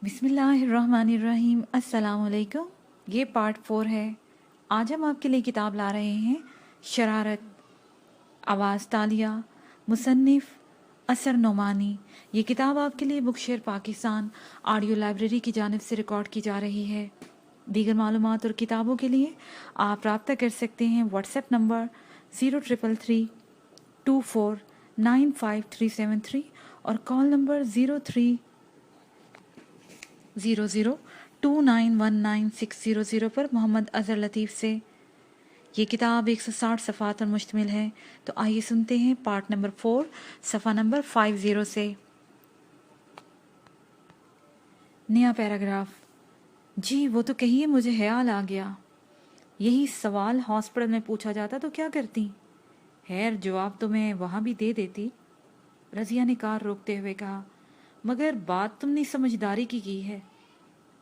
बिस्मिल्लाहिर्रहमानिर्रहीम। अस्सलाम वालेकुम। ये पार्ट 4 है। आज हम आपके लिए किताब ला रहे हैं शरारत। आवाज़ तालिया, मुसन्निफ़ असर नोमानी। ये किताब आपके लिए book share Pakistan audio library की जानिब से रिकॉर्ड की जा रही है। दीगर मालूमात और किताबों के लिए आप रब्ता कर सकते हैं व्हाट्सएप नंबर 0333249533 और कॉल नंबर 03002919 पर मोहम्मद अज़हर लतीफ़ से। ये किताब 160 सफ़ात पर मुश्तमिल है। तो आइए सुनते हैं पार्ट नंबर 4 सफ़ा नंबर 50 से। नया पैराग्राफ। जी वो तो कहिए, मुझे ख्याल आ गया। यही सवाल हॉस्पिटल में पूछा जाता तो क्या करती? खैर जवाब तो मैं वहाँ भी दे देती। रज़िया ने कार रोकते हुए कहा, मगर बात तुमने समझदारी की है।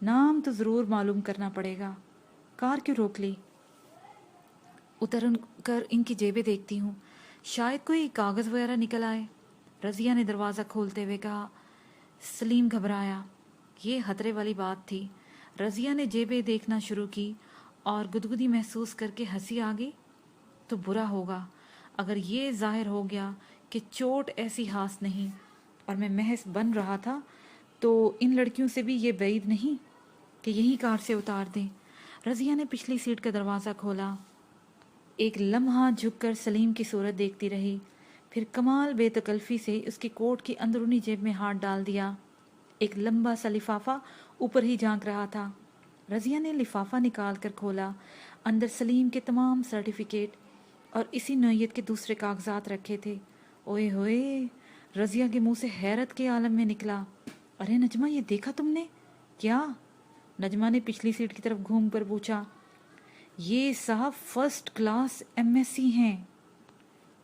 नाम तो ज़रूर मालूम करना पड़ेगा। कार क्यों रोक ली? उतर कर इनकी जेबें देखती हूँ, शायद कोई कागज़ वगैरह निकल आए। रज़िया ने दरवाज़ा खोलते हुए कहा। सलीम घबराया। ये खतरे वाली बात थी। रज़िया ने जेबें देखना शुरू की और गुदगुदी महसूस करके हंसी आ गई। तो बुरा होगा अगर ये जाहिर हो गया कि चोट ऐसी खास नहीं और मैं महज बन रहा था, तो इन लड़कियों से भी ये बैद नहीं कि यही कार से उतार दें। रज़िया ने पिछली सीट का दरवाज़ा खोला। एक लम्हा झुककर सलीम की सूरत देखती रही, फिर कमाल बेतकल्फ़ी से उसकी कोट की अंदरूनी जेब में हाथ डाल दिया। एक लंबा सा लिफाफा ऊपर ही झांक रहा था। रज़िया ने लिफाफा निकाल कर खोला। अंदर सलीम के तमाम सर्टिफिकेट और इसी नौयत के दूसरे कागजात रखे थे। ओए होए, रज़िया के मुंह से हैरत के आलम में निकला, अरे नजमा, ये देखा तुमने? क्या? नजमा ने पिछली सीट की तरफ घूम कर पूछा। ये साहब फर्स्ट क्लास एमएससी हैं।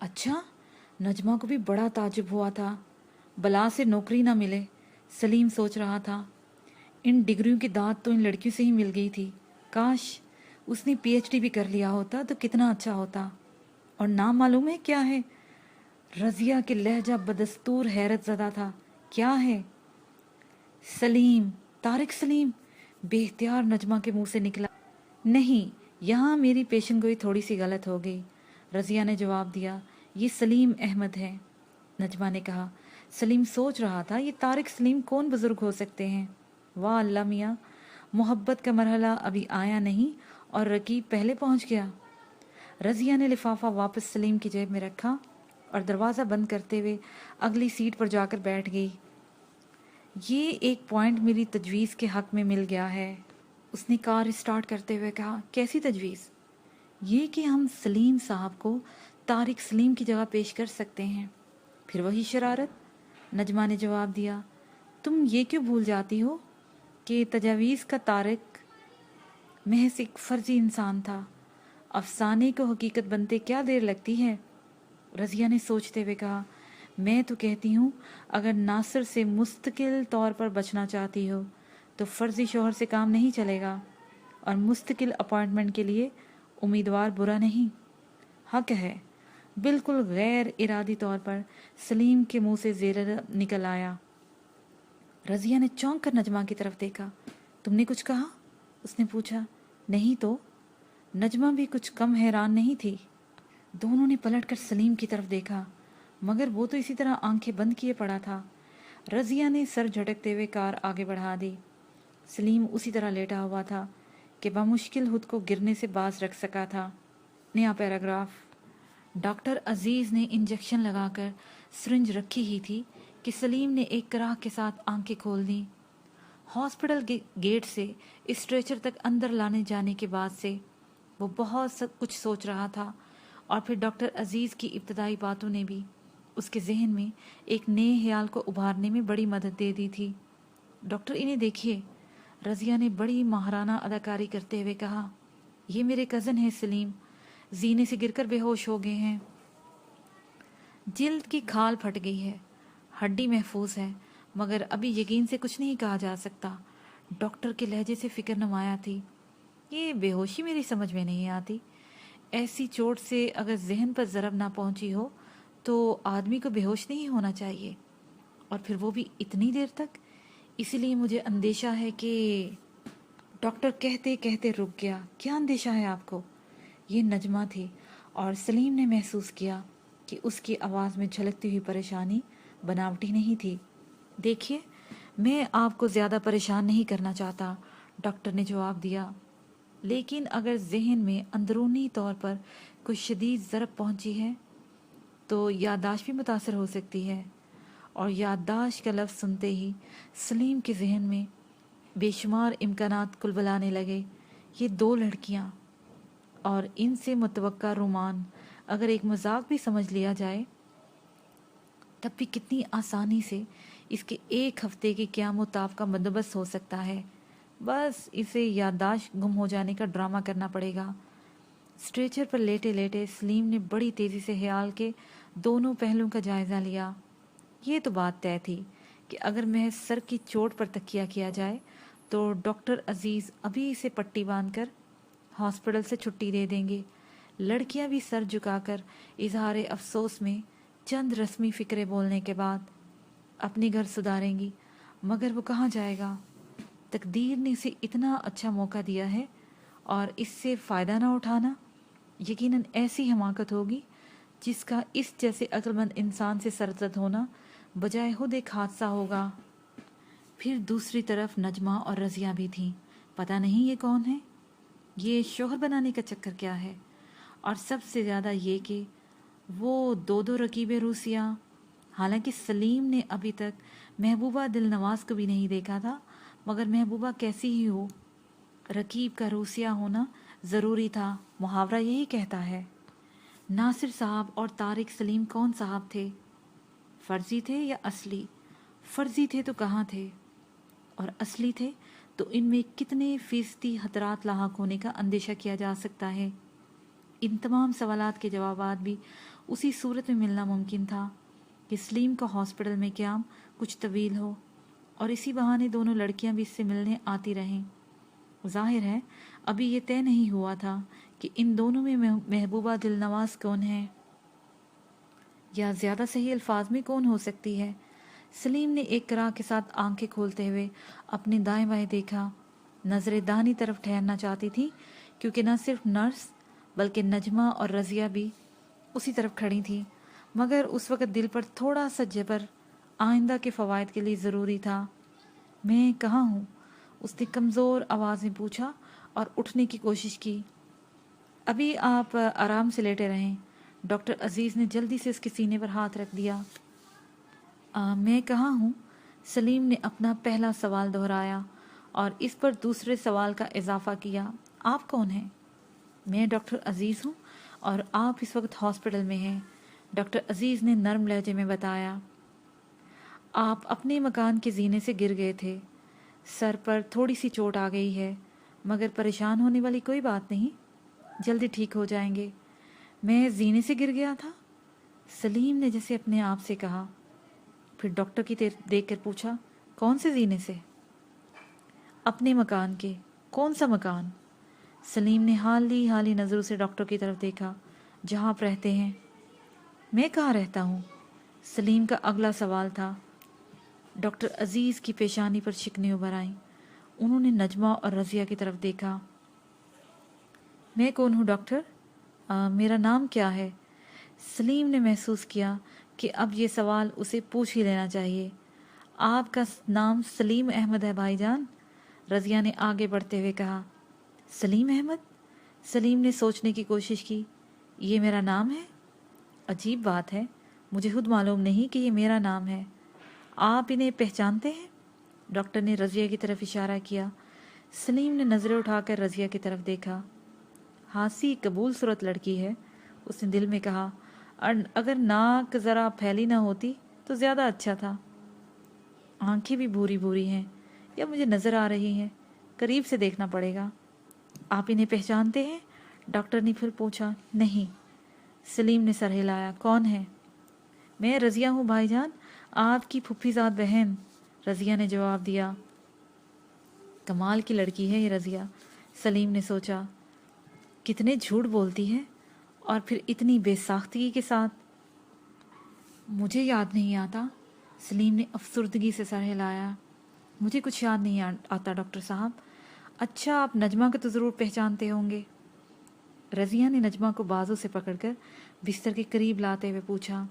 अच्छा? नजमा को भी बड़ा ताजुब हुआ था। बला से नौकरी ना मिले, सलीम सोच रहा था। इन डिग्रियों की दाद तो इन लड़कियों से ही मिल गई थी। काश उसने पीएचडी भी कर लिया होता तो कितना अच्छा होता। और नाम मालूम है क्या है? रज़िया के लहजा बदस्तूर हैरत ज़दा था। क्या है? सलीम, तारिक सलीम। बेख्तियार नजमा के मुंह से निकला। नहीं, यहाँ मेरी पेशन गोई थोड़ी सी गलत हो गई। रज़िया ने जवाब दिया, ये सलीम अहमद है। नजमा ने कहा। सलीम सोच रहा था, ये तारिक सलीम कौन बुजुर्ग हो सकते हैं। वाह अल्लाह मियाँ, मोहब्बत का मरहला अभी आया नहीं और रकीब पहले पहुँच गया। रज़िया ने लिफाफा वापस सलीम की जेब में रखा और दरवाज़ा बंद करते हुए अगली सीट पर जाकर बैठ गई। ये एक पॉइंट मेरी तजवीज़ के हक़ में मिल गया है, उसने कार स्टार्ट करते हुए कहा। कैसी तजवीज़? ये कि हम सलीम साहब को तारिक सलीम की जगह पेश कर सकते हैं। फिर वही शरारत? नजमा ने जवाब दिया। तुम ये क्यों भूल जाती हो कि तजावीज़ का तारिक महज एक फर्जी इंसान था। अफसाने को हकीकत बनते क्या देर लगती है? रज़िया ने सोचते हुए कहा। मैं तो कहती हूँ, अगर नासिर से मुस्तकिल तौर पर बचना चाहती हो तो फर्जी शोहर से काम नहीं चलेगा, और मुस्तकिल अपॉइंटमेंट के लिए उम्मीदवार बुरा नहीं। हक है। बिल्कुल गैर इरादी तौर पर सलीम के मुंह से ज़ेर निकल आया। रज़िया ने चौंक कर नजमा की तरफ देखा। तुमने कुछ कहा? उसने पूछा। नहीं तो। नजमा भी कुछ कम हैरान नहीं थी। दोनों ने पलटकर सलीम की तरफ देखा, मगर वो तो इसी तरह आंखें बंद किए पड़ा था। रज़िया ने सर झटकते हुए कार आगे बढ़ा दी। सलीम उसी तरह लेटा हुआ था कि बामुश्किल खुद को गिरने से बाज रख सका था। नया पैराग्राफ। डॉक्टर अजीज़ ने इंजेक्शन लगाकर सिरिंज रखी ही थी कि सलीम ने एक कराह के साथ आंखें खोल दी। हॉस्पिटल के गेट से स्ट्रेचर तक अंदर लाने जाने के बाद से वो बहुत सब कुछ सोच रहा था, और फिर डॉक्टर अजीज़ की इब्तदाई बातों ने भी उसके जहन में एक नए ख्याल को उभारने में बड़ी मदद दे दी थी। डॉक्टर, इन्हें देखिए, रज़िया ने बड़ी माहराना अदाकारी करते हुए कहा। ये मेरे कज़न हैं सलीम, जीने से गिरकर बेहोश हो गए हैं। जिल्द की खाल फट गई है, हड्डी महफूज है, मगर अभी यकीन से कुछ नहीं कहा जा सकता। डॉक्टर के लहजे से फिक्र नुमाया थी। ये बेहोशी मेरी समझ में नहीं आती। ऐसी चोट से अगर जहन पर ज़रब ना पहुंची हो तो आदमी को बेहोश नहीं होना चाहिए, और फिर वो भी इतनी देर तक। इसी लिए मुझे अंदेशा है कि डॉक्टर कहते कहते रुक गया। क्या अंदेशा है आपको? ये नजमा थी और सलीम ने महसूस किया कि उसकी आवाज़ में झलकती हुई परेशानी बनावटी नहीं थी। देखिए, मैं आपको ज़्यादा परेशान नहीं करना चाहता, डॉक्टर ने जवाब दिया, लेकिन अगर जहन में अंदरूनी तौर पर कोई शदीद ज़रब पहुंची है तो याददाश्त भी मुतासर हो सकती है। और याददाश्त का लफ्ज़ सुनते ही सलीम के जहन में बेशुमार इम्कानात कुलबलाने लगे। ये दो लड़कियां और इनसे मुतवक्का रोमान अगर एक मजाक भी समझ लिया जाए तब भी कितनी आसानी से इसके एक हफ्ते के क़याम ताब का बंदोबस्त हो सकता है। बस इसे याददाश्त गुम हो जाने का ड्रामा करना पड़ेगा। स्ट्रेचर पर लेटे लेटे सलीम ने बड़ी तेज़ी से ख्याल के दोनों पहलुओं का जायज़ा लिया। ये तो बात तय थी कि अगर महज सर की चोट पर तकिया किया जाए तो डॉक्टर अजीज़ अभी इसे पट्टी बांधकर हॉस्पिटल से छुट्टी दे देंगे। लड़कियां भी सर झुकाकर इजहार अफसोस में चंद रस्मी फ़िक्रे बोलने के बाद अपने घर सुधारेंगी। मगर वो कहाँ जाएगा? तकदीर ने इसे इतना अच्छा मौका दिया है और इससे फ़ायदा ना उठाना यकीनन ऐसी हमाकत होगी जिसका इस जैसे अक्लमंद इंसान से सरजद होना बजाय खुद एक हादसा होगा। फिर दूसरी तरफ नजमा और रज़िया भी थीं। पता नहीं ये कौन है, ये शोहर बनाने का चक्कर क्या है, और सबसे ज़्यादा ये कि वो दो दो रकीब रूसिया। हालांकि सलीम ने अभी तक महबूबा दिल नवाज को भी नहीं देखा था, मगर महबूबा कैसी ही हो, रकीब का रूसिया होना ज़रूरी था। मुहावरा यही कहता है। नासिर साहब और तारिक सलीम कौन साहब थे? फ़र्जी थे या असली? फ़र्जी थे तो कहाँ थे, और असली थे तो इनमें कितने फ़ीसदी खतरात लाहक होने का अंदेशा किया जा सकता है। इन तमाम सवालात के जवाबात भी उसी सूरत में मिलना मुमकिन था कि सलीम का हॉस्पिटल में क़याम कुछ तवील हो और इसी बहाने दोनों लड़कियां भी इससे मिलने आती रहें। ज़ाहिर है अभी ये तय नहीं हुआ था कि इन दोनों में महबूबा दिल नवाज कौन है, या ज़्यादा सही अल्फाज में कौन हो सकती है। सलीम ने एक कराह के साथ आंखें खोलते हुए अपने दाएं बाएं देखा। नज़रें दाहिनी तरफ ठहरना चाहती थी क्योंकि न सिर्फ नर्स बल्कि नजमा और रज़िया भी उसी तरफ खड़ी थी, मगर उस वक़्त दिल पर थोड़ा सा जबर आइंदा के फ़वाइद के लिए ज़रूरी था। मैं कहाँ हूँ? उसने कमज़ोर आवाज़ में पूछा और उठने की कोशिश की। अभी आप आराम से लेटे रहें, डॉक्टर अजीज़ ने जल्दी से उसके सीने पर हाथ रख दिया। मैं कहाँ हूँ? सलीम ने अपना पहला सवाल दोहराया और इस पर दूसरे सवाल का इजाफा किया। आप कौन हैं? मैं डॉक्टर अजीज़ हूँ और आप इस वक्त हॉस्पिटल में हैं, डॉक्टर अजीज़ ने नरम लहजे में बताया। आप अपने मकान के जीने से गिर गए थे, सर पर थोड़ी सी चोट आ गई है, मगर परेशान होने वाली कोई बात नहीं, जल्दी ठीक हो जाएंगे। मैं जीने से गिर गया था? सलीम ने जैसे अपने आप से कहा। फिर डॉक्टर की देख कर पूछा, कौन से जीने से? अपने मकान के। कौन सा मकान? सलीम ने हाली नज़रों से डॉक्टर की तरफ देखा। जहाँ आप रहते हैं। मैं कहाँ रहता हूँ? सलीम का अगला सवाल था। डॉक्टर अजीज़ की पेशानी पर शिकनें उभर आईं। उन्होंने नजमा और रज़िया की तरफ देखा। मैं कौन हूँ डॉक्टर? मेरा नाम क्या है? सलीम ने महसूस किया कि अब ये सवाल उसे पूछ ही लेना चाहिए। आपका नाम सलीम अहमद है भाईजान, रज़िया ने आगे बढ़ते हुए कहा। सलीम अहमद? सलीम ने सोचने की कोशिश की। ये मेरा नाम है? अजीब बात है, मुझे खुद मालूम नहीं कि ये मेरा नाम है। आप इन्हें पहचानते हैं? डॉक्टर ने रज़िया की तरफ इशारा किया। सलीम ने नज़रें उठाकर रज़िया की तरफ देखा। हासी कबूल सूरत लड़की है, उसने दिल में कहा। अगर नाक ज़रा फैली ना होती तो ज़्यादा अच्छा था। आंखें भी भूरी भूरी हैं, या मुझे नज़र आ रही हैं, करीब से देखना पड़ेगा। आप इन्हें पहचानते हैं? डॉक्टर ने फिर पूछा। नहीं, सलीम ने सर हिलाया। कौन है? मैं रज़िया हूँ भाईजान, आपकी फुफ्फीज़ाद बहन, रज़िया ने जवाब दिया। कमाल की लड़की है ये रज़िया, सलीम ने सोचा। कितने झूठ बोलती है, और फिर इतनी बेसाख्तगी के साथ। मुझे याद नहीं आता, सलीम ने अफसुर्दगी से सर हिलाया। मुझे कुछ याद नहीं आता डॉक्टर साहब। अच्छा, आप नजमा को तो ज़रूर पहचानते होंगे। रज़िया ने नजमा को बाजू से पकड़कर बिस्तर के करीब लाते हुए पूछा।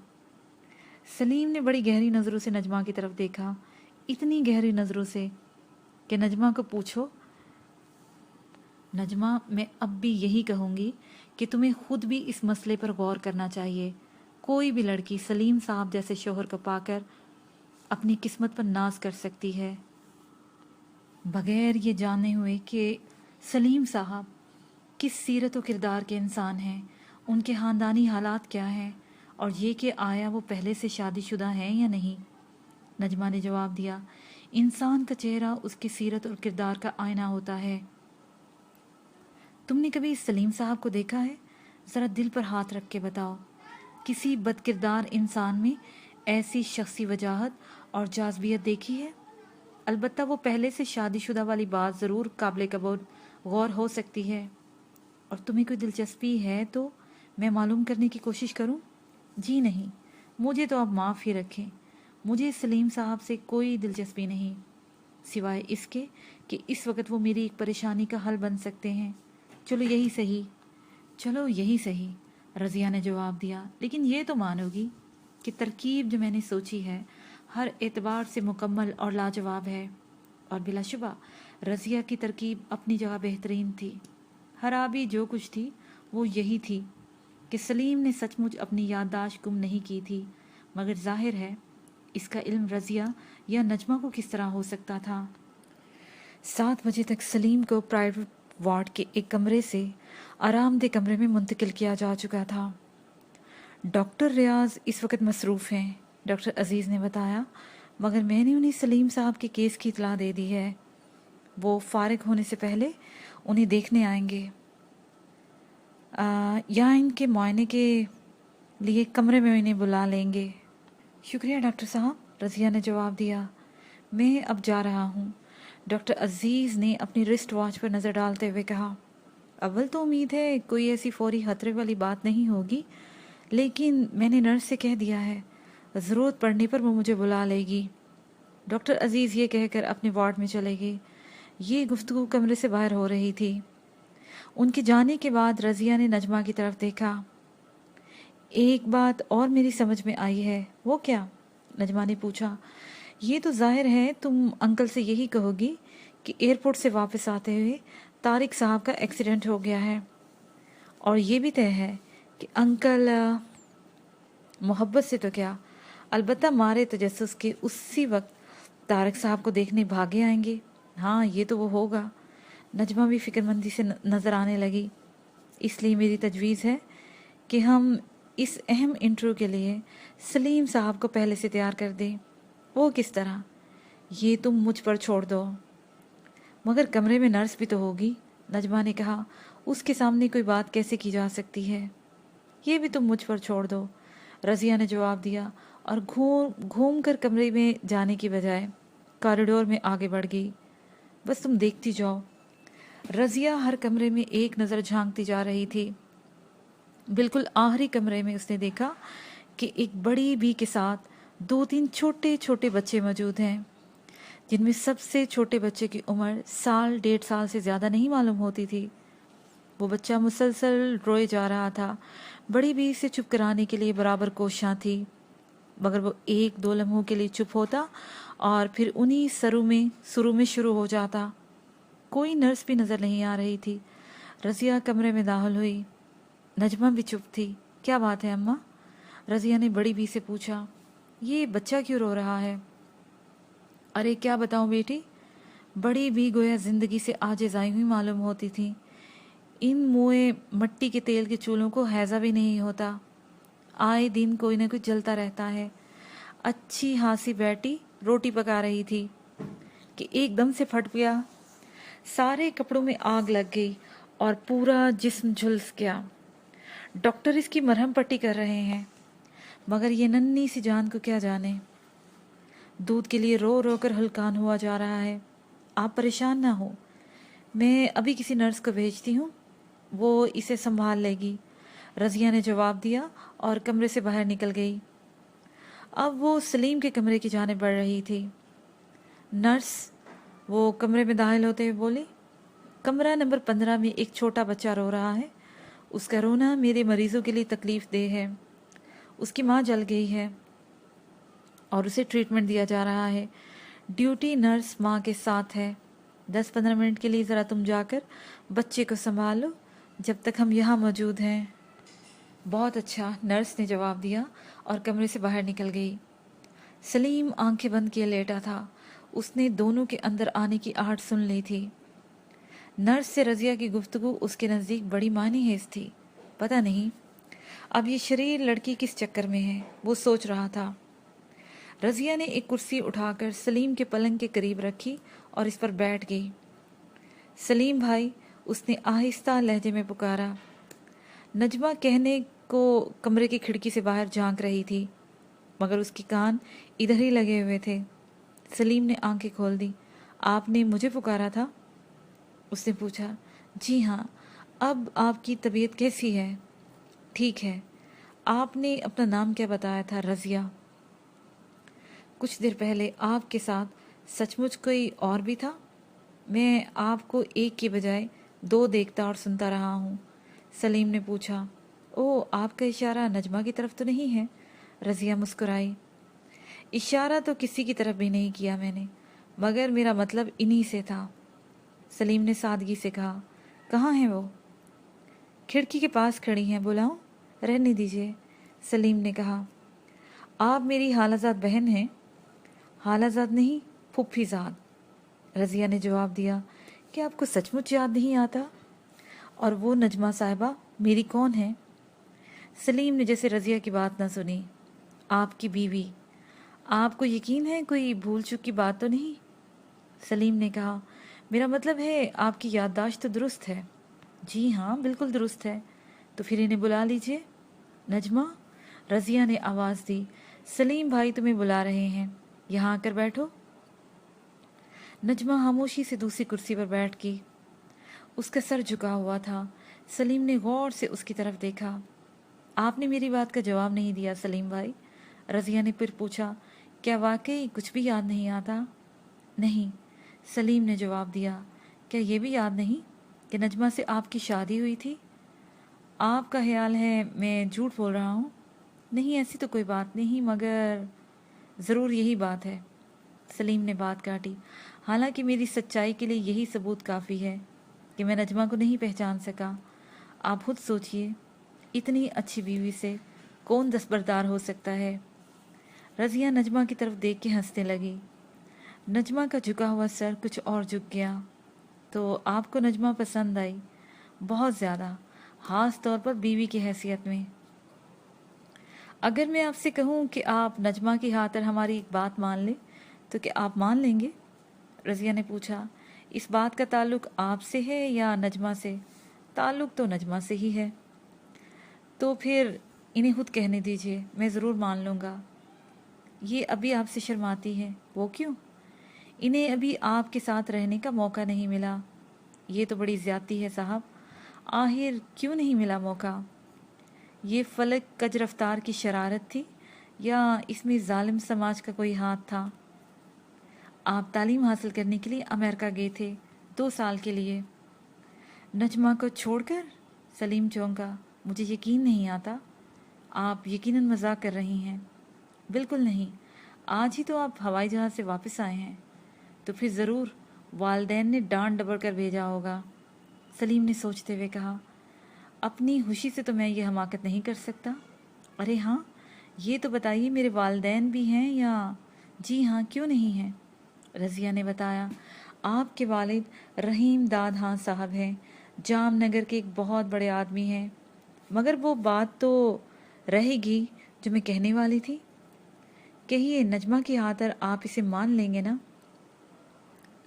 सलीम ने बड़ी गहरी नज़रों से नजमा की तरफ देखा, इतनी गहरी नज़रों से कि नजमा को पूछो। नजमा, मैं अब भी यही कहूँगी कि तुम्हें खुद भी इस मसले पर गौर करना चाहिए। कोई भी लड़की सलीम साहब जैसे शोहर को पाकर अपनी किस्मत पर नाज कर सकती है, बगैर ये जाने हुए कि सलीम साहब किस सीरत व किरदार के इंसान हैं, उनके ख़ानदानी हालात क्या हैं, और ये कि आया वो पहले से शादीशुदा हैं या नहीं। नजमा ने जवाब दिया, इंसान का चेहरा उसकी सीरत और किरदार का आईना होता है। तुमने कभी सलीम साहब को देखा है? ज़रा दिल पर हाथ रख के बताओ, किसी बदकिरदार इंसान में ऐसी शख्सी वजाहत और जाज़बियत देखी है? अलबत्ता वो पहले से शादीशुदा वाली बात ज़रूर काबिल कबूल गौर हो सकती है। और तुम्हें कोई दिलचस्पी है तो मैं मालूम करने की कोशिश करूं? जी नहीं, मुझे तो आप माफ़ ही रखें। मुझे सलीम साहब से कोई दिलचस्पी नहीं, सिवाय इसके कि इस वक्त वो मेरी एक परेशानी का हल बन सकते हैं। चलो यही सही, चलो यही सही, रज़िया ने जवाब दिया। लेकिन ये तो मानोगी कि तरकीब जो मैंने सोची है हर एतबार से मुकम्मल और लाजवाब है। और बिलाशुबा रज़िया की तरकीब अपनी जगह बेहतरीन थी। खराबी जो कुछ थी वो यही थी कि सलीम ने सचमुच अपनी याददाश्त गुम नहीं की थी, मगर जाहिर है इसका इल्म रज़िया या नजमा को किस तरह हो सकता था। 7 बजे तक सलीम को प्राइवेट वार्ड के एक कमरे से आरामदेह कमरे में मुंतकिल किया जा चुका था। डॉक्टर रियाज इस वक्त मसरूफ़ हैं, डॉक्टर अजीज़ ने बताया, मगर मैंने उन्हें सलीम साहब के केस की इतला दे दी है। वो फारिग होने से पहले उन्हें देखने आएंगे या इनके मुआयने के लिए कमरे में इन्हें बुला लेंगे। शुक्रिया डॉक्टर साहब, रज़िया ने जवाब दिया। मैं अब जा रहा हूँ, डॉक्टर अजीज़ ने अपनी रिस्ट वॉच पर नज़र डालते हुए कहा। अव्वल तो उम्मीद है कोई ऐसी फौरी खतरे वाली बात नहीं होगी, लेकिन मैंने नर्स से कह दिया है, ज़रूरत पड़ने पर वो मुझे बुला लेगी। डॉक्टर अजीज़ ये कहकर अपने वार्ड में चले गए। ये गुफ्तगू कमरे से बाहर हो रही थी। उनके जाने के बाद रज़िया ने नजमा की तरफ देखा। एक बात और मेरी समझ में आई है। वो क्या? नजमा ने पूछा। ये तो जाहिर है तुम अंकल से यही कहोगी कि एयरपोर्ट से वापस आते हुए तारिक साहब का एक्सीडेंट हो गया है, और ये भी तय है कि अंकल मोहब्बत से तो क्या, अलबत्ता मारे तजस्सुस के उसी वक्त तारिक साहब को देखने भागे आएंगे। हाँ, ये तो वो होगा। नजमा भी फिक्रमंदी से नज़र आने लगी। इसलिए मेरी तजवीज़ है कि हम इस अहम इंटरव्यू के लिए सलीम साहब को पहले से तैयार कर दें। वो किस तरह? ये तुम मुझ पर छोड़ दो। मगर कमरे में नर्स भी तो होगी, नजमा ने कहा। उसके सामने कोई बात कैसे की जा सकती है? ये भी तुम मुझ पर छोड़ दो, रज़िया ने जवाब दिया, और घूम कर कमरे में जाने की बजाय कॉरिडोर में आगे बढ़ गई। बस तुम देखती जाओ। रज़िया हर कमरे में एक नज़र झांकती जा रही थी। बिल्कुल आखिरी कमरे में उसने देखा कि एक बड़ी बी के साथ 2-3 छोटे छोटे बच्चे मौजूद हैं, जिनमें सबसे छोटे बच्चे की उम्र 1.5 साल से ज़्यादा नहीं मालूम होती थी। वो बच्चा मुसलसल रोए जा रहा था। बड़ी बी से चुप कराने के लिए बराबर कोशिशां थी, मगर वो 1-2 लम्हों के लिए चुप होता और फिर उन्हीं शुरू में शुरू हो जाता। कोई नर्स भी नज़र नहीं आ रही थी। रज़िया कमरे में दाखिल हुई। नजमा भी चुप थी। क्या बात है अम्मा? रज़िया ने बड़ी बी से पूछा। ये बच्चा क्यों रो रहा है? अरे क्या बताऊं बेटी, बड़ी बी गोया जिंदगी से आजिज़ आई हुई मालूम होती थी। इन मुए मट्टी के तेल के चूल्हों को हैजा भी नहीं होता। आए दिन कोई ना कोई जलता रहता है। अच्छी हासी बैठी रोटी पका रही थी कि एकदम से फट गया। सारे कपड़ों में आग लग गई और पूरा जिस्म झुलस गया। डॉक्टर इसकी मरहम पट्टी कर रहे हैं, मगर ये नन्ही सी जान को क्या जाने। दूध के लिए रो रो कर हलकान हुआ जा रहा है। आप परेशान ना हो, मैं अभी किसी नर्स को भेजती हूँ, वो इसे संभाल लेगी, रज़िया ने जवाब दिया और कमरे से बाहर निकल गई। अब वो सलीम के कमरे की जानिब बढ़ रही थी। नर्स वो कमरे में दाखिल होते हुए बोली, कमरा नंबर 15 में एक छोटा बच्चा रो रहा है। उसका रोना मेरे मरीजों के लिए तकलीफ दे है। उसकी माँ जल गई है और उसे ट्रीटमेंट दिया जा रहा है। ड्यूटी नर्स माँ के साथ है। 10-15 मिनट के लिए ज़रा तुम जाकर बच्चे को संभालो जब तक हम यहाँ मौजूद हैं। बहुत अच्छा, नर्स ने जवाब दिया और कमरे से बाहर निकल गई। सलीम आंखें बंद किए लेटा था। उसने दोनों के अंदर आने की आहट सुन ली थी। नर्स से रज़िया की गुफ्तगू उसके नज़दीक बड़ी मानीहेज थी। पता नहीं अब ये शरीर लड़की किस चक्कर में है, वो सोच रहा था। रज़िया ने एक कुर्सी उठाकर सलीम के पलंग के करीब रखी और इस पर बैठ गई। सलीम भाई, उसने आहिस्ता लहजे में पुकारा। नजमा कहने को कमरे की खिड़की से बाहर झांक रही थी, मगर उसके कान इधर ही लगे हुए थे। सलीम ने आंखें खोल दी। आपने मुझे पुकारा था? उसने पूछा। जी हाँ। अब आपकी तबीयत कैसी है? ठीक है। आपने अपना नाम क्या बताया था? रज़िया। कुछ देर पहले आपके साथ सचमुच कोई और भी था? मैं आपको एक के बजाय 2 देखता और सुनता रहा हूँ। सलीम ने पूछा। ओह, आपका इशारा नजमा की तरफ तो नहीं है? रज़िया मुस्कुराई। इशारा तो किसी की तरफ भी नहीं किया मैंने, मगर मेरा मतलब इन्हीं से था। सलीम ने सादगी से कहा। कहाँ हैं वो? खिड़की के पास खड़ी हैं, बुलाऊं? रहने दीजिए, सलीम ने कहा। आप मेरी हालाजाद बहन हैं? हालाजाद नहीं, फुफ्फीजाद, रज़िया ने जवाब दिया। क्या आपको सचमुच याद नहीं आता? और वो नजमा साहिबा मेरी कौन है? सलीम ने जैसे रज़िया की बात न सुनी। आपकी बीवी। आपको यकीन है कोई भूल चूक की बात तो नहीं? सलीम ने कहा। मेरा मतलब है आपकी याददाश्त तो दुरुस्त है। जी हाँ, बिल्कुल दुरुस्त है। तो फिर इन्हें बुला लीजिए। नजमा, रज़िया ने आवाज़ दी। सलीम भाई तुम्हें बुला रहे हैं, यहाँ आकर बैठो। नजमा खामोशी से दूसरी कुर्सी पर बैठ गई। उसका सर झुका हुआ था। सलीम ने गौर से उसकी तरफ देखा। आपने मेरी बात का जवाब नहीं दिया सलीम भाई, रज़िया ने फिर पूछा। क्या वाकई कुछ भी याद नहीं आता? नहीं, सलीम ने जवाब दिया। क्या ये भी याद नहीं कि नजमा से आपकी शादी हुई थी? आपका ख्याल है मैं झूठ बोल रहा हूँ? नहीं, ऐसी तो कोई बात नहीं, मगर ज़रूर यही बात है, सलीम ने बात काटी। हालांकि मेरी सच्चाई के लिए यही सबूत काफ़ी है कि मैं नजमा को नहीं पहचान सका। आप खुद सोचिए, इतनी अच्छी बीवी से कौन दस्तबरदार हो सकता है? रज़िया नजमा की तरफ देख के हंसने लगी। नजमा का झुका हुआ सर कुछ और झुक गया। तो आपको नजमा पसंद आई? बहुत ज़्यादा, ख़ास तौर पर बीवी की हैसियत में। अगर मैं आपसे कहूँ कि आप नजमा की खातिर हमारी एक बात मान लें, तो क्या आप मान लेंगे? रज़िया ने पूछा। इस बात का ताल्लुक आपसे है या नजमा से? ताल्लुक तो नजमा से ही है। तो फिर इन्हें खुद कहने दीजिए, मैं ज़रूर मान लूँगा। ये अभी आपसे शर्माती है। वो क्यों? इन्हें अभी आपके साथ रहने का मौका नहीं मिला। ये तो बड़ी ज़्यादती है साहब। आखिर क्यों नहीं मिला मौका? ये फलक कज रफ्तार की शरारत थी या इसमें जालिम समाज का कोई हाथ था? आप तालीम हासिल करने के लिए अमेरिका गए थे 2 साल के लिए। नजमा को छोड़कर? सलीम चौंका। मुझे यकीन नहीं आता। आप यकीनन मजाक कर रही हैं। बिल्कुल नहीं, आज ही तो आप हवाई जहाज़ से वापस आए हैं। तो फिर ज़रूर वालदैन ने डांट डबड़ कर भेजा होगा, सलीम ने सोचते हुए कहा। अपनी खुशी से तो मैं ये हमाकत नहीं कर सकता। अरे हाँ, ये तो बताइए मेरे वालदैन भी हैं या? जी हाँ, क्यों नहीं हैं? रज़िया ने बताया। आपके वालिद रहीम दाद हाँ साहब हैं, जामनगर के एक बहुत बड़े आदमी हैं। मगर वो बात तो रहेगी जो मैं कहने वाली थी। कहिए, नजमा की खातिर आप इसे मान लेंगे ना?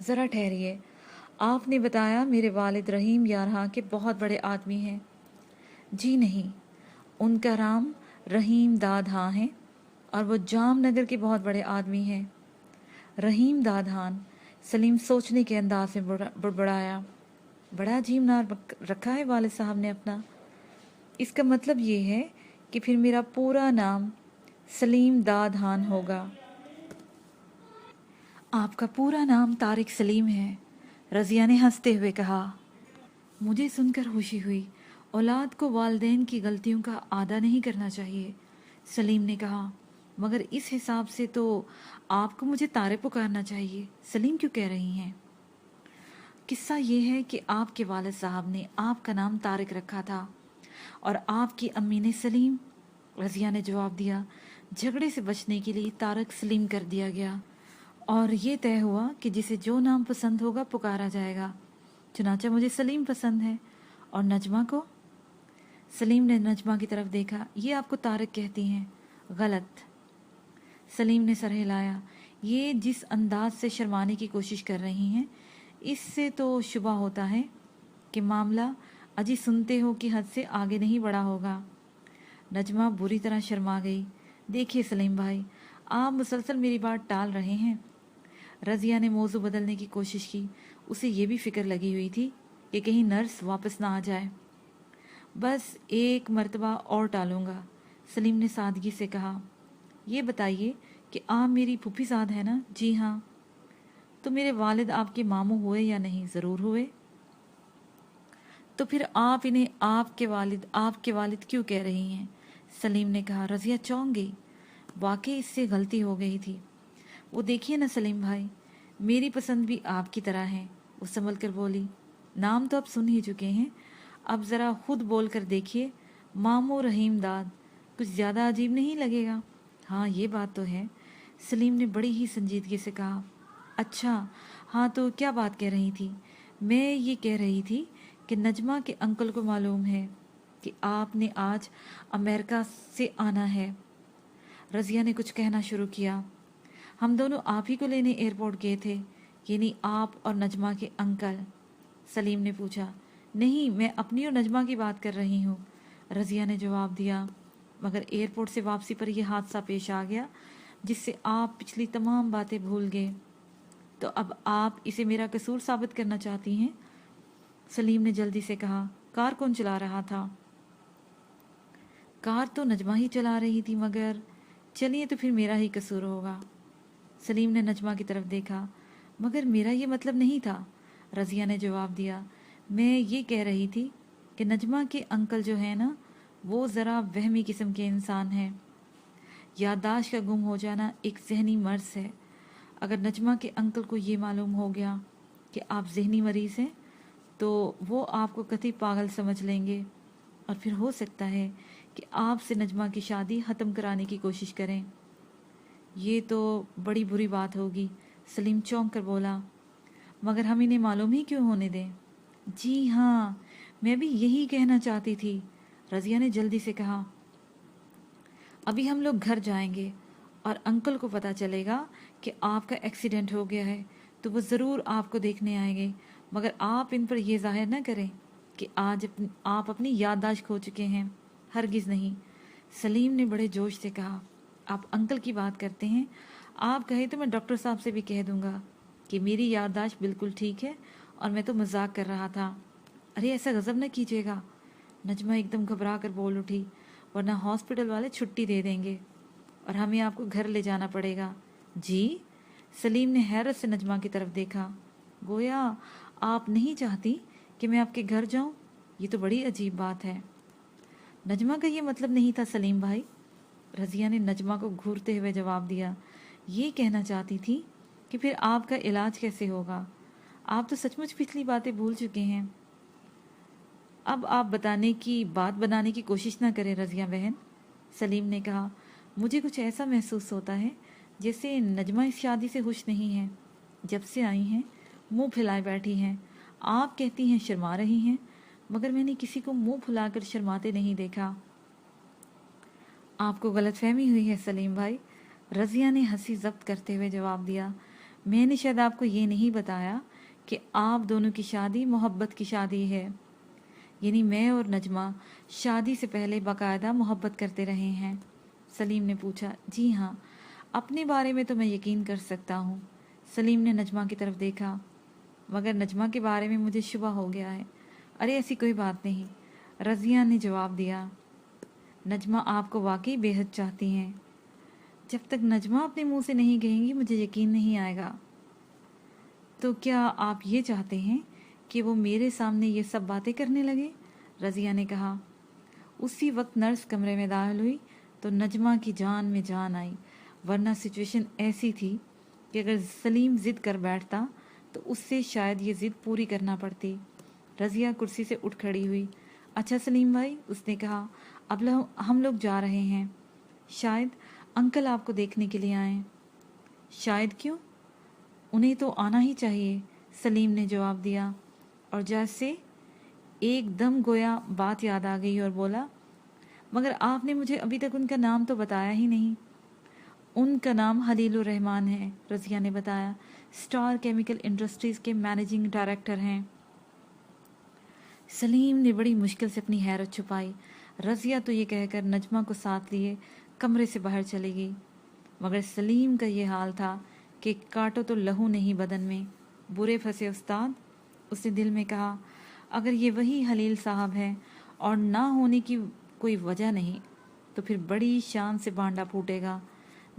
ज़रा ठहरिए, आपने बताया मेरे वालिद रहीम यारहा के बहुत बड़े आदमी हैं। जी नहीं, उनका नाम रहीम दाद हाँ है और वो जामनगर के बहुत बड़े आदमी हैं। रहीम दाद खान, सलीम सोचने के अंदाज में बुड़बड़ाया। बड़ा अजीब नाम रखा है वालिद साहब ने अपना। इसका मतलब ये है कि फिर मेरा पूरा नाम सलीम दाद खान होगा। आपका पूरा नाम तारिक सलीम है, रज़िया ने हंसते हुए कहा। मुझे सुनकर खुशी हुई। औलाद को वालिदैन की गलतियों का आदा नहीं करना चाहिए, सलीम ने कहा। मगर इस हिसाब से तो आपको मुझे तारे पुकारना चाहिए, सलीम क्यों कह रही हैं? किस्सा ये है कि आपके वालिद साहब ने आपका नाम तारिक रखा था और आपकी अम्मी ने सलीम, रज़िया ने जवाब दिया। झगड़े से बचने के लिए तारिक सलीम कर दिया गया और ये तय हुआ कि जिसे जो नाम पसंद होगा पुकारा जाएगा। चुनाचा मुझे सलीम पसंद है। और नजमा को? सलीम ने नजमा की तरफ देखा। ये आपको तारिक कहती हैं। गलत। सलीम ने सर हिलाया। ये जिस अंदाज से शर्माने की कोशिश कर रही हैं, इससे तो शुबा होता है कि मामला अजी सुनते हो कि हद से आगे नहीं बढ़ा होगा। नजमा बुरी तरह शर्मा गई। देखिए सलीम भाई, आप मुसलसल मेरी बात टाल रहे हैं। रज़िया ने मौजू बदलने की कोशिश की। उसे ये भी फिक्र लगी हुई थी कि कहीं नर्स वापस ना आ जाए। बस एक मर्तबा और टालूंगा, सलीम ने सादगी से कहा। ये बताइए कि आप मेरी फूफीज़ाद है ना? जी हाँ। तो मेरे वालिद आपके मामू हुए या नहीं? ज़रूर हुए। तो फिर आप इन्हें आपके वालिद क्यों कह रही हैं? सलीम ने कहा। रज़िया चौंक गई। वाकई इससे गलती हो गई थी। वो देखिए ना सलीम भाई, मेरी पसंद भी आपकी तरह है। वो संभल कर बोली। नाम तो आप सुन ही चुके हैं, अब ज़रा खुद बोल कर देखिए। मामू रहीम दाद, कुछ ज़्यादा अजीब नहीं लगेगा? हाँ, ये बात तो है, सलीम ने बड़ी ही संजीदगी से कहा। अच्छा, हाँ, तो क्या बात कह रही थी? मैं ये कह रही थी कि नजमा के अंकल को मालूम है कि आपने आज अमेरिका से आना है। रज़िया ने कुछ कहना शुरू किया। हम दोनों आप ही को लेने एयरपोर्ट गए थे, यानी आप और नजमा के अंकल? सलीम ने पूछा। नहीं, मैं अपनी और नजमा की बात कर रही हूँ, रज़िया ने जवाब दिया। मगर एयरपोर्ट से वापसी पर यह हादसा पेश आ गया जिससे आप पिछली तमाम बातें भूल गए। तो अब आप इसे मेरा कसूर साबित करना चाहती हैं? सलीम ने जल्दी से कहा। कार कौन चला रहा था? कार तो नजमा ही चला रही थी, मगर चलिए तो फिर मेरा ही कसूर होगा। सलीम ने नजमा की तरफ देखा। मगर मेरा ये मतलब नहीं था, रज़िया ने जवाब दिया। मैं ये कह रही थी कि नजमा के अंकल जो है ना, वो ज़रा वहमी किस्म के इंसान हैं। याददाश्त का गुम हो जाना एक जहनी मर्ज है। अगर नजमा के अंकल को ये मालूम हो गया कि आप जहनी मरीज़ हैं तो वो आपको कतई पागल समझ लेंगे और फिर हो सकता है कि आपसे नजमा की शादी ख़त्म कराने की कोशिश करें। ये तो बड़ी बुरी बात होगी, सलीम चौंक कर बोला। मगर हम इन्हें मालूम ही क्यों होने दें? जी हाँ, मैं भी यही कहना चाहती थी, रज़िया ने जल्दी से कहा। अभी हम लोग घर जाएंगे और अंकल को पता चलेगा कि आपका एक्सीडेंट हो गया है तो वो ज़रूर आपको देखने आएंगे। मगर आप इन पर यह जाहिर न करें कि आप अपनी याददाश्त खो चुके हैं। हरगिज़ नहीं, सलीम ने बड़े जोश से कहा। आप अंकल की बात करते हैं, आप कहे तो मैं डॉक्टर साहब से भी कह दूंगा कि मेरी याददाश्त बिल्कुल ठीक है और मैं तो मजाक कर रहा था। अरे ऐसा गज़ब न कीजिएगा, नजमा एकदम घबरा कर बोल उठी, वरना हॉस्पिटल वाले छुट्टी दे देंगे और हमें आपको घर ले जाना पड़ेगा। जी? सलीम ने हैरत से नजमा की तरफ देखा, गोया आप नहीं चाहती कि मैं आपके घर जाऊं? ये तो बड़ी अजीब बात है। नजमा का ये मतलब नहीं था सलीम भाई, रज़िया ने नजमा को घूरते हुए जवाब दिया। ये कहना चाहती थी कि फिर आपका इलाज कैसे होगा? आप तो सचमुच पिछली बातें भूल चुके हैं। अब आप बात बनाने की कोशिश ना करें रज़िया बहन, सलीम ने कहा। मुझे कुछ ऐसा महसूस होता है जैसे नजमा इस शादी से खुश नहीं है। जब से आई हैं मुंह फैलाए बैठी हैं। आप कहती हैं शर्मा रही हैं, मगर मैंने किसी को मुंह फुलाकर शर्माते नहीं देखा। आपको गलतफहमी हुई है सलीम भाई, रज़िया ने हंसी जब्त करते हुए जवाब दिया। मैंने शायद आपको ये नहीं बताया कि आप दोनों की शादी मोहब्बत की शादी है, यानी मैं और नजमा शादी से पहले बाकायदा मोहब्बत करते रहे हैं। सलीम ने पूछा। जी हाँ, अपने बारे में तो मैं यकीन कर सकता हूँ। सलीम ने नजमा की तरफ देखा। मगर नजमा के बारे में मुझे शुबा हो गया है। अरे ऐसी कोई बात नहीं, रज़िया ने जवाब दिया। नजमा आपको वाकई बेहद चाहती हैं। जब तक नजमा अपने मुंह से नहीं कहेंगी मुझे यकीन नहीं आएगा, تو کیا آپ یہ چاہتے ہیں کہ وہ میرے سامنے یہ سب باتیں کرنے لگے؟ رضیہ نے کہا۔ اسی وقت نرس کمرے میں داخل ہوئی تو نجمہ کی جان میں جان آئی، ورنہ سچویشن ایسی تھی کہ اگر سلیم ضد کر بیٹھتا تو اس سے شاید یہ ضد پوری کرنا پڑتی۔ رضیہ کرسی سے اٹھ کھڑی ہوئی۔ اچھا سلیم بھائی، اس نے کہا، اب ہم لوگ جا رہے ہیں، شاید انکل آپ کو دیکھنے کے لیے آئیں۔ شاید کیوں؟ انہیں تو آنا ہی چاہیے، سلیم نے جواب دیا، اور جیسے ایک دم گویا بات یاد آ گئی اور بولا، مگر آپ نے مجھے ابھی تک ان کا نام تو بتایا ہی نہیں۔ ان کا نام خلیل الرحمن ہے، رضیہ نے بتایا، اسٹار کیمیکل انڈسٹریز کے مینیجنگ ڈائریکٹر ہیں۔ سلیم نے بڑی مشکل سے اپنی حیرت چھپائی۔ رضیہ تو یہ کہہ کر نجمہ کو ساتھ لیے کمرے سے باہر چلی گئی، مگر سلیم کا یہ حال تھا کہ کاٹو تو لہو نہیں بدن میں۔ برے پھنسے استاد، اس نے دل میں کہا، اگر یہ وہی خلیل صاحب ہے اور نہ ہونے کی کوئی وجہ نہیں تو پھر بڑی شان سے بانڈا پھوٹے گا۔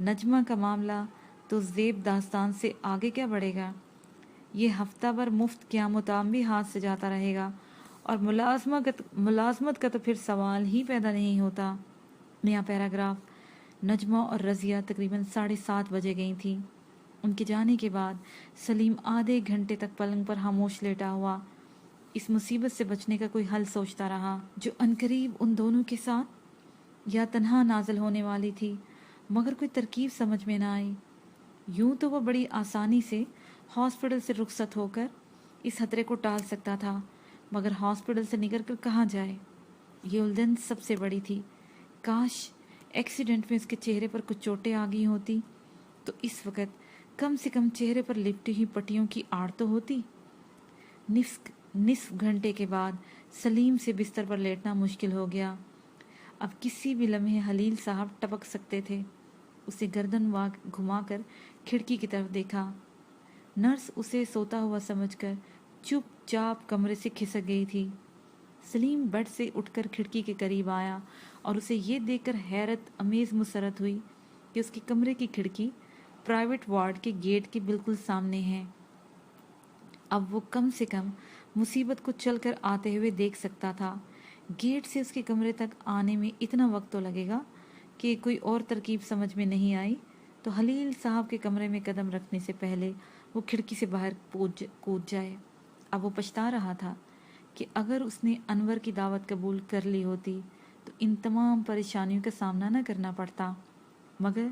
نجمہ کا معاملہ تو زیب داستان سے آگے کیا بڑھے گا؟ یہ ہفتہ بھر مفت قیام و طعام بھی ہاتھ سے جاتا رہے گا، اور ملازمت کا تو پھر سوال ہی پیدا نہیں ہوتا۔ نیا پیراگراف۔ نجمہ اور رضیہ تقریباً 7:30 بجے گئی تھیں۔ ان کے جانے کے بعد سلیم آدھے گھنٹے تک پلنگ پر خاموش لیٹا ہوا اس مصیبت سے بچنے کا کوئی حل سوچتا رہا جو عنقریب ان دونوں کے ساتھ یا تنہا نازل ہونے والی تھی، مگر کوئی ترکیب سمجھ میں نہ آئی۔ یوں تو وہ بڑی آسانی سے ہاسپٹل سے رخصت ہو کر اس خطرے کو ٹال سکتا تھا، مگر ہاسپٹل سے نکل کر کہاں جائے؟ یہ الجھن سب سے بڑی تھی۔ کاش ایکسیڈنٹ میں اس کے چہرے پر کچھ چوٹیں آ گئی ہوتی تو اس وقت کم سے کم چہرے پر لپٹی ہوئی پٹیوں کی آڑ تو ہوتی۔ نصف گھنٹے کے بعد سلیم سے بستر پر لیٹنا مشکل ہو گیا۔ اب کسی بھی لمحے خلیل صاحب ٹپک سکتے تھے۔ اسے گردن گھما کر کھڑکی کی طرف دیکھا۔ نرس اسے سوتا ہوا سمجھ کر چپ چاپ کمرے سے کھسک گئی تھی۔ سلیم بیڈ سے اٹھ کر کھڑکی کے قریب آیا اور اسے یہ دیکھ کر حیرت امیز مسرت ہوئی کہ اس کے کمرے کی کھڑکی پرائیویٹ وارڈ کے گیٹ کے بالکل سامنے ہے۔ اب وہ کم سے کم مصیبت کو چل کر آتے ہوئے دیکھ سکتا تھا۔ گیٹ سے اس کے کمرے تک آنے میں اتنا وقت تو لگے گا کہ کوئی اور ترکیب سمجھ میں نہیں آئی تو خلیل صاحب کے کمرے میں قدم رکھنے سے پہلے وہ کھڑکی سے باہر کود جائے۔ اب وہ پچھتا رہا تھا کہ اگر اس نے انور کی دعوت قبول کر لی ہوتی تو ان تمام پریشانیوں کا سامنا نہ کرنا پڑتا، مگر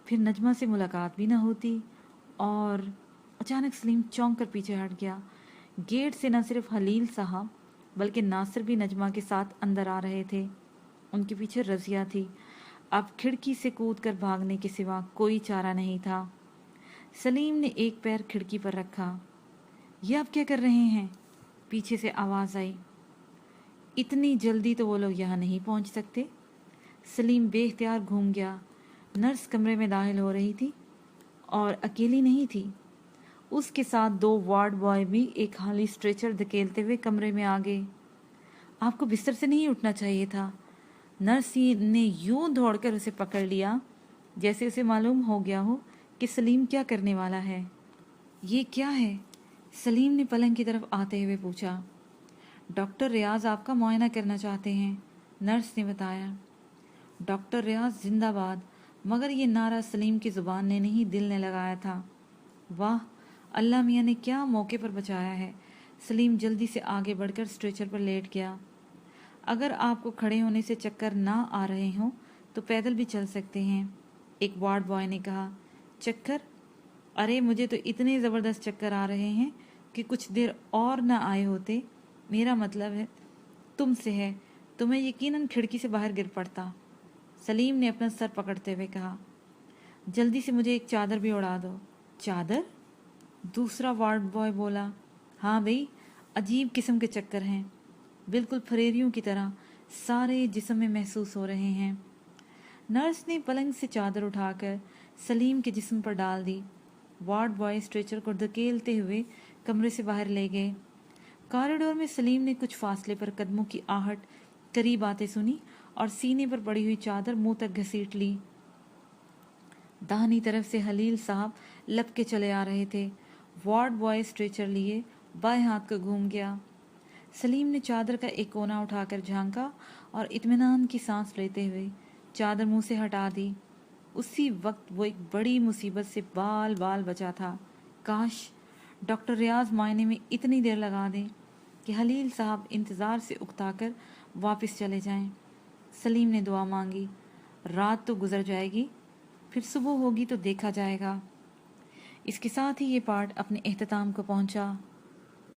پھر نجمہ سے ملاقات بھی نہ ہوتی۔ اور اچانک سلیم چونک کر پیچھے ہٹ گیا۔ گیٹ سے نہ صرف خلیل صاحب بلکہ ناصر بھی نجمہ کے ساتھ اندر آ رہے تھے۔ ان کے پیچھے رضیہ تھی۔ اب کھڑکی سے کود کر بھاگنے کے سوا کوئی چارہ نہیں تھا۔ سلیم نے ایک پیر کھڑکی پر رکھا۔ یہ آپ کیا کر رہے ہیں؟ پیچھے سے آواز آئی۔ اتنی جلدی تو وہ لوگ یہاں نہیں پہنچ سکتے۔ سلیم بے اختیار گھوم گیا۔ نرس کمرے میں داخل ہو رہی تھی اور اکیلی نہیں تھی، اس کے ساتھ 2 وارڈ بوائے بھی ایک خالی اسٹریچر دھکیلتے ہوئے کمرے میں آ گئے۔ آپ کو بستر سے نہیں اٹھنا چاہیے تھا۔ نرس نے یوں دوڑ کر اسے پکڑ لیا جیسے اسے معلوم ہو گیا ہو کہ سلیم کیا کرنے والا ہے۔ یہ کیا ہے؟ سلیم نے پلنگ کی طرف آتے ہوئے پوچھا۔ ڈاکٹر ریاض آپ کا معائنہ کرنا چاہتے ہیں، نرس نے بتایا۔ ڈاکٹر ریاض زندہ باد، مگر یہ نعرہ سلیم کی زبان نے نہیں دل نے لگایا تھا۔ واہ، اللہ میاں نے کیا موقع پر بچایا ہے۔ سلیم جلدی سے آگے بڑھ کر اسٹریچر پر لیٹ گیا۔ اگر آپ کو کھڑے ہونے سے چکر نہ آ رہے ہوں تو پیدل بھی چل سکتے ہیں، ایک وارڈ بوائے نے کہا۔ چکر؟ ارے مجھے تو اتنے زبردست چکر آ رہے ہیں کہ کچھ دیر اور نہ آئے ہوتے۔ میرا مطلب ہے تم سے ہے تو میں یقیناً کھڑکی سے باہر گر پڑتا۔ سلیم نے اپنا سر پکڑتے ہوئے کہا۔ جلدی سے مجھے ایک چادر بھی اڑا دو۔ چادر؟ دوسرا وارڈ بوائے بولا۔ ہاں بھئی، عجیب قسم کے چکر ہیں، بالکل پھریریوں کی طرح سارے جسم میں محسوس ہو رہے ہیں۔ نرس نے پلنگ سے چادر اٹھا کر سلیم کے جسم پر ڈال دی۔ وارڈ بوائے اسٹریچر کو دھکیلتے ہوئے کمرے سے باہر لے گئے۔ کاریڈور میں سلیم نے کچھ فاصلے پر قدموں کی آہٹ قریب آتے سنی اور سینے پر پڑی ہوئی چادر منہ تک گھسیٹ لی۔ داہنی طرف سے خلیل صاحب لپ کے چلے آ رہے تھے۔ وارڈ بوائے اسٹریچر لیے بائیں ہاتھ کو گھوم گیا۔ سلیم نے چادر کا ایک کونا اٹھا کر جھانکا اور اطمینان کی سانس لیتے ہوئے چادر منہ سے ہٹا دی۔ اسی وقت وہ ایک بڑی مصیبت سے بال بال بچا تھا۔ کاش ڈاکٹر ریاض معائنے میں اتنی دیر لگا دیں کہ حلیل صاحب انتظار سے اکتا کر واپس چلے جائیں۔ سلیم نے دعا مانگی، رات تو گزر جائے گی، پھر صبح ہوگی تو دیکھا جائے گا۔ اس کے ساتھ ہی یہ پارٹ اپنے اختتام کو پہنچا۔